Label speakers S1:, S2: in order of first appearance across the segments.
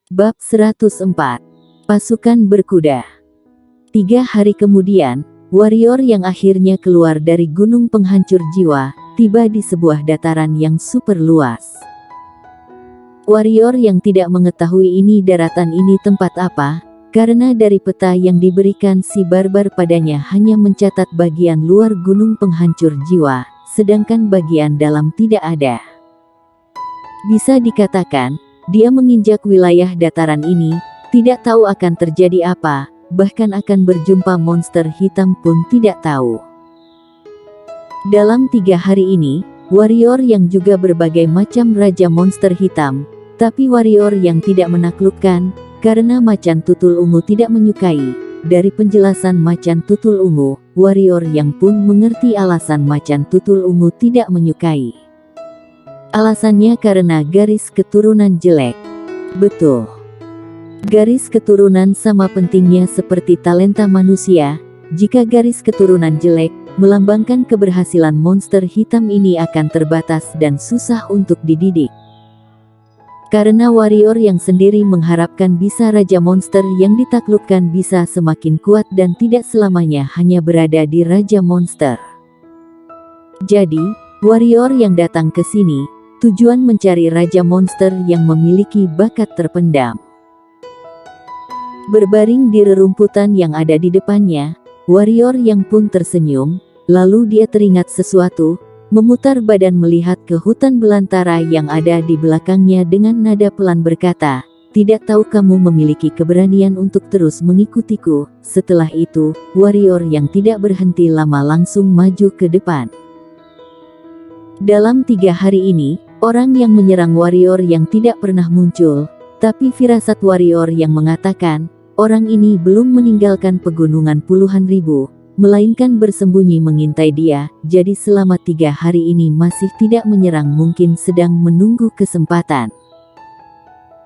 S1: Bab 104. Pasukan berkuda. 3 hari kemudian, warrior yang akhirnya keluar dari gunung penghancur jiwa, tiba di sebuah dataran yang super luas. Warrior yang tidak mengetahui daratan ini tempat apa, karena dari peta yang diberikan si barbar padanya hanya mencatat bagian luar gunung penghancur jiwa, sedangkan bagian dalam tidak ada. Bisa dikatakan, dia menginjak wilayah dataran ini, tidak tahu akan terjadi apa, bahkan akan berjumpa monster hitam pun tidak tahu. Dalam 3 hari ini, warrior yang juga berbagai macam raja monster hitam, tapi warrior yang tidak menaklukkan, karena macan tutul ungu tidak menyukai. Dari penjelasan macan tutul ungu, warrior yang pun mengerti alasan macan tutul ungu tidak menyukai. Alasannya karena garis keturunan jelek. Betul. Garis keturunan sama pentingnya seperti talenta manusia. Jika garis keturunan jelek, melambangkan keberhasilan monster hitam ini akan terbatas dan susah untuk dididik. Karena warrior yang sendiri mengharapkan bisa raja monster yang ditaklukkan bisa semakin kuat dan tidak selamanya hanya berada di raja monster. Jadi, warrior yang datang ke sini, tujuan mencari raja monster yang memiliki bakat terpendam. Berbaring di rerumputan yang ada di depannya, warrior yang pun tersenyum, lalu dia teringat sesuatu, memutar badan melihat ke hutan belantara yang ada di belakangnya dengan nada pelan berkata, "Tidak tahu kamu memiliki keberanian untuk terus mengikutiku." Setelah itu, warrior yang tidak berhenti lama langsung maju ke depan. Dalam 3 hari ini, orang yang menyerang warrior yang tidak pernah muncul, tapi firasat warrior yang mengatakan, orang ini belum meninggalkan pegunungan puluhan ribu, melainkan bersembunyi mengintai dia, jadi selama 3 hari ini masih tidak menyerang mungkin sedang menunggu kesempatan.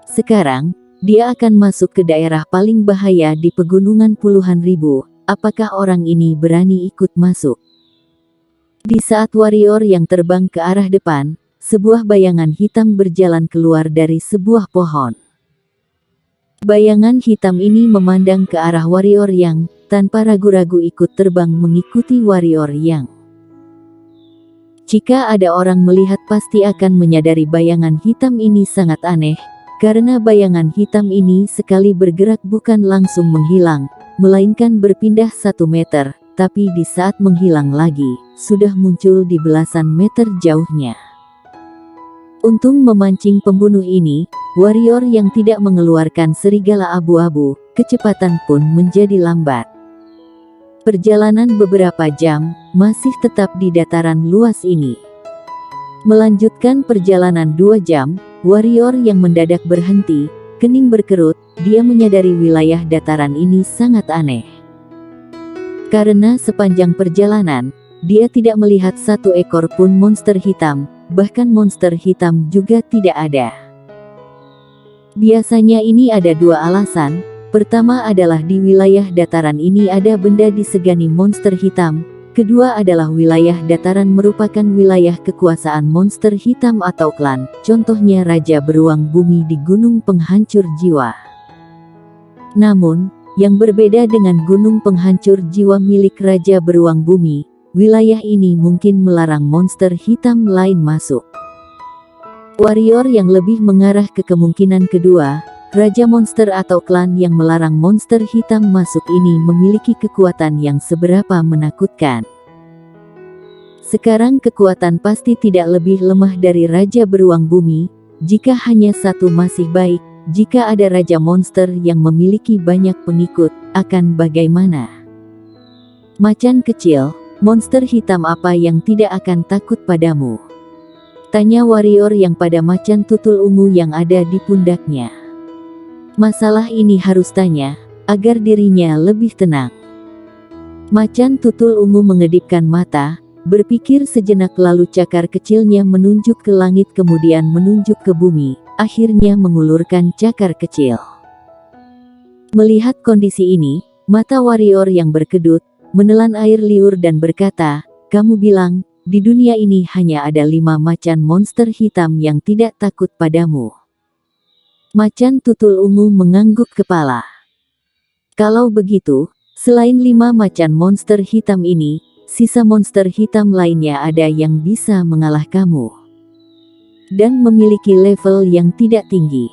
S1: Sekarang, dia akan masuk ke daerah paling bahaya di pegunungan puluhan ribu, apakah orang ini berani ikut masuk? Di saat warrior yang terbang ke arah depan, sebuah bayangan hitam berjalan keluar dari sebuah pohon. Bayangan hitam ini memandang ke arah warrior yang, tanpa ragu-ragu ikut terbang mengikuti warrior yang. Jika ada orang melihat pasti akan menyadari bayangan hitam ini sangat aneh, karena bayangan hitam ini sekali bergerak bukan langsung menghilang, melainkan berpindah 1 meter, tapi di saat menghilang lagi, sudah muncul di belasan meter jauhnya. Untuk memancing pembunuh ini, warrior yang tidak mengeluarkan serigala abu-abu, kecepatan pun menjadi lambat. Perjalanan beberapa jam, masih tetap di dataran luas ini. Melanjutkan perjalanan 2 jam, warrior yang mendadak berhenti, kening berkerut, dia menyadari wilayah dataran ini sangat aneh. Karena sepanjang perjalanan, dia tidak melihat 1 ekor pun monster hitam, bahkan monster hitam juga tidak ada. Biasanya ini ada 2 alasan. Pertama adalah di wilayah dataran ini ada benda disegani monster hitam. Kedua adalah wilayah dataran merupakan wilayah kekuasaan monster hitam atau klan, contohnya Raja Beruang Bumi di Gunung Penghancur Jiwa. Namun, yang berbeda dengan Gunung Penghancur Jiwa milik Raja Beruang Bumi, wilayah ini mungkin melarang monster hitam lain masuk. Warrior yang lebih mengarah ke kemungkinan kedua, Raja Monster atau klan yang melarang monster hitam masuk ini memiliki kekuatan yang seberapa menakutkan. Sekarang kekuatan pasti tidak lebih lemah dari Raja Beruang Bumi, jika hanya 1 masih baik, jika ada Raja Monster yang memiliki banyak pengikut, akan bagaimana? Macan kecil, monster hitam apa yang tidak akan takut padamu? Tanya warrior yang pada macan tutul ungu yang ada di pundaknya. Masalah ini harus tanya, agar dirinya lebih tenang. Macan tutul ungu mengedipkan mata, berpikir sejenak lalu cakar kecilnya menunjuk ke langit kemudian menunjuk ke bumi, akhirnya mengulurkan cakar kecil. Melihat kondisi ini, mata warrior yang berkedut, menelan air liur dan berkata, "Kamu bilang, di dunia ini hanya ada 5 macan monster hitam yang tidak takut padamu." Macan tutul ungu mengangguk kepala. Kalau begitu, selain 5 macan monster hitam ini, sisa monster hitam lainnya ada yang bisa mengalah kamu. Dan memiliki level yang tidak tinggi.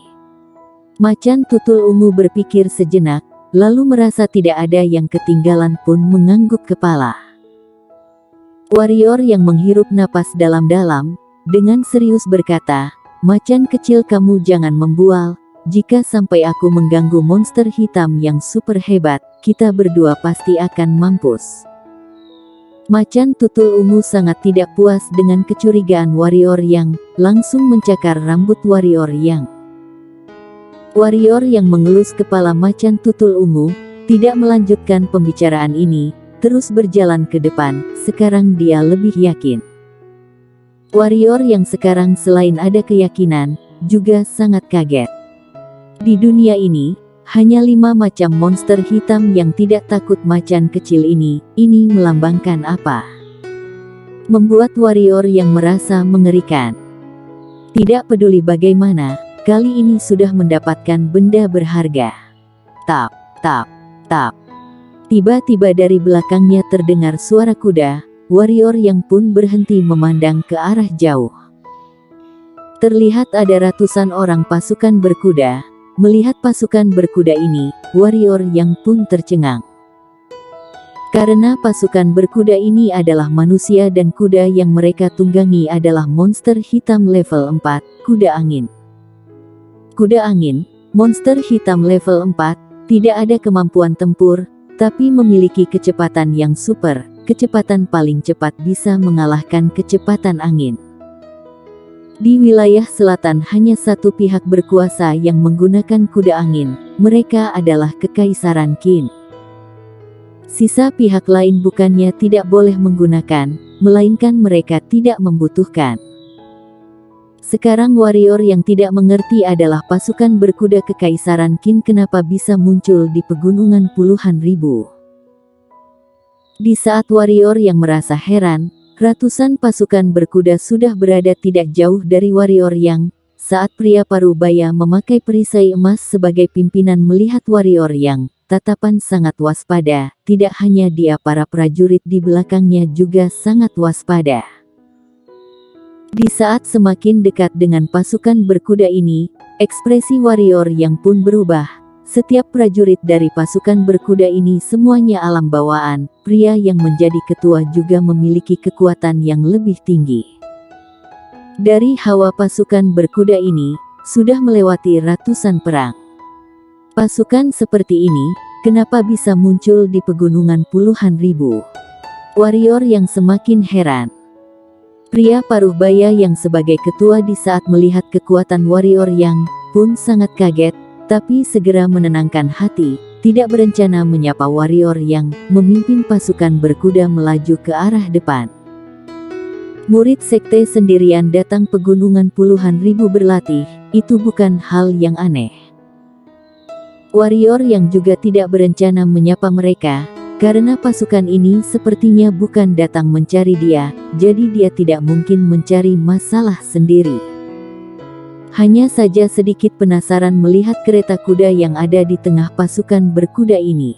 S1: Macan tutul ungu berpikir sejenak, lalu merasa tidak ada yang ketinggalan pun mengangguk kepala. Warrior yang menghirup napas dalam-dalam, dengan serius berkata, "Macan kecil kamu jangan membual, jika sampai aku mengganggu monster hitam yang super hebat, kita berdua pasti akan mampus." Macan tutul ungu sangat tidak puas dengan kecurigaan Warrior yang, langsung mencakar rambut Warrior yang. Warrior yang mengelus kepala macan tutul ungu, tidak melanjutkan pembicaraan ini, terus berjalan ke depan. Sekarang dia lebih yakin. Warrior yang sekarang selain ada keyakinan, juga sangat kaget. Di dunia ini, hanya 5 macam monster hitam yang tidak takut macan kecil ini melambangkan apa? Membuat Warrior yang merasa mengerikan. Tidak peduli bagaimana, kali ini sudah mendapatkan benda berharga. Tap, tap, tap. Tiba-tiba dari belakangnya terdengar suara kuda. Warrior yang pun berhenti memandang ke arah jauh. Terlihat ada ratusan orang pasukan berkuda. Melihat pasukan berkuda ini, Warrior yang pun tercengang. Karena pasukan berkuda ini adalah manusia dan kuda yang mereka tunggangi adalah monster hitam level 4, kuda angin. Kuda angin, monster hitam level 4, tidak ada kemampuan tempur, tapi memiliki kecepatan yang super. Kecepatan paling cepat bisa mengalahkan kecepatan angin. Di wilayah selatan hanya satu pihak berkuasa yang menggunakan kuda angin, mereka adalah Kekaisaran Qin. Sisa pihak lain bukannya tidak boleh menggunakan, melainkan mereka tidak membutuhkan. Sekarang Warrior yang tidak mengerti adalah pasukan berkuda Kekaisaran Qin kenapa bisa muncul di pegunungan puluhan ribu. Di saat Warrior yang merasa heran, ratusan pasukan berkuda sudah berada tidak jauh dari Warrior yang, saat pria parubaya memakai perisai emas sebagai pimpinan melihat Warrior yang, tatapan sangat waspada, tidak hanya dia para prajurit di belakangnya juga sangat waspada. Di saat semakin dekat dengan pasukan berkuda ini, ekspresi Warrior yang pun berubah. Setiap prajurit dari pasukan berkuda ini semuanya alam bawaan, pria yang menjadi ketua juga memiliki kekuatan yang lebih tinggi. Dari hawa pasukan berkuda ini, sudah melewati ratusan perang. Pasukan seperti ini, kenapa bisa muncul di pegunungan puluhan ribu? Warrior yang semakin heran. Pria parubaya yang sebagai ketua di saat melihat kekuatan Warrior yang, pun sangat kaget. Tapi segera menenangkan hati, tidak berencana menyapa Warrior yang memimpin pasukan berkuda melaju ke arah depan. Murid sekte sendirian datang pegunungan puluhan ribu berlatih, itu bukan hal yang aneh. Warrior yang juga tidak berencana menyapa mereka, karena pasukan ini sepertinya bukan datang mencari dia, jadi dia tidak mungkin mencari masalah sendiri. Hanya saja sedikit penasaran melihat kereta kuda yang ada di tengah pasukan berkuda ini.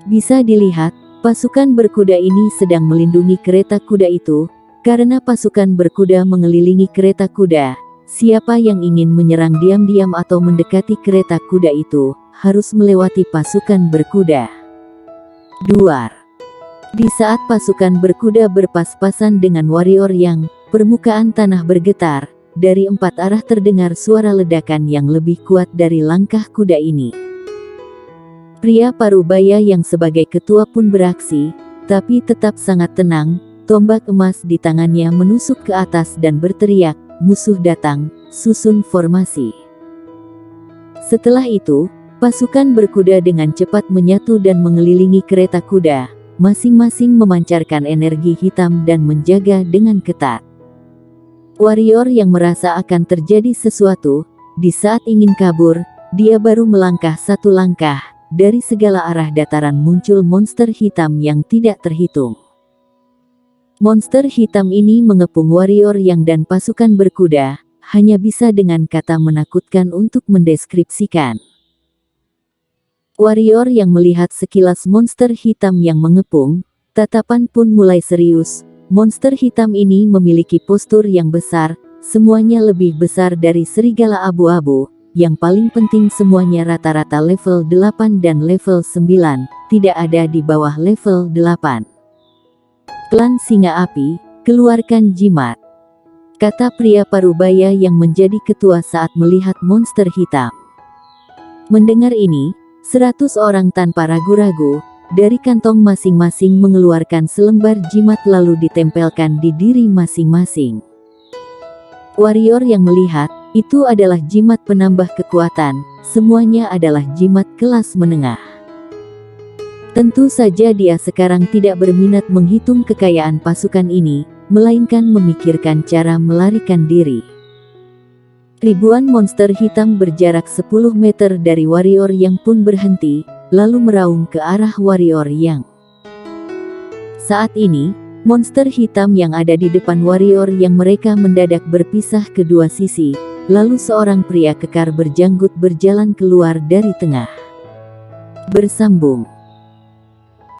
S1: Bisa dilihat, pasukan berkuda ini sedang melindungi kereta kuda itu, karena pasukan berkuda mengelilingi kereta kuda. Siapa yang ingin menyerang diam-diam atau mendekati kereta kuda itu, harus melewati pasukan berkuda. Duar. Di saat pasukan berkuda berpas-pasan dengan Warrior yang, permukaan tanah bergetar. Dari 4 arah terdengar suara ledakan yang lebih kuat dari langkah kuda ini. Pria parubaya yang sebagai ketua pun beraksi, tapi tetap sangat tenang, tombak emas di tangannya menusuk ke atas dan berteriak, "Musuh datang, susun formasi." Setelah itu, pasukan berkuda dengan cepat menyatu dan mengelilingi kereta kuda, masing-masing memancarkan energi hitam dan menjaga dengan ketat. Warrior yang merasa akan terjadi sesuatu, di saat ingin kabur, dia baru melangkah satu langkah, dari segala arah dataran muncul monster hitam yang tidak terhitung. Monster hitam ini mengepung Warrior yang dan pasukan berkuda, hanya bisa dengan kata menakutkan untuk mendeskripsikan. Warrior yang melihat sekilas monster hitam yang mengepung, tatapan pun mulai serius. Monster hitam ini memiliki postur yang besar, semuanya lebih besar dari serigala abu-abu. Yang paling penting semuanya rata-rata level 8 dan level 9, tidak ada di bawah level 8. Klan Singa Api, keluarkan jimat, kata pria parubaya yang menjadi ketua saat melihat monster hitam. Mendengar ini, 100 orang tanpa ragu-ragu, dari kantong masing-masing mengeluarkan selembar jimat lalu ditempelkan di diri masing-masing. Warrior yang melihat, itu adalah jimat penambah kekuatan, semuanya adalah jimat kelas menengah. Tentu saja dia sekarang tidak berminat menghitung kekayaan pasukan ini, melainkan memikirkan cara melarikan diri. Ribuan monster hitam berjarak 10 meter dari warrior yang pun berhenti, lalu meraung ke arah warrior yang. Saat ini, monster hitam yang ada di depan warrior yang mereka mendadak berpisah ke dua sisi, lalu seorang pria kekar berjanggut berjalan keluar dari tengah. Bersambung.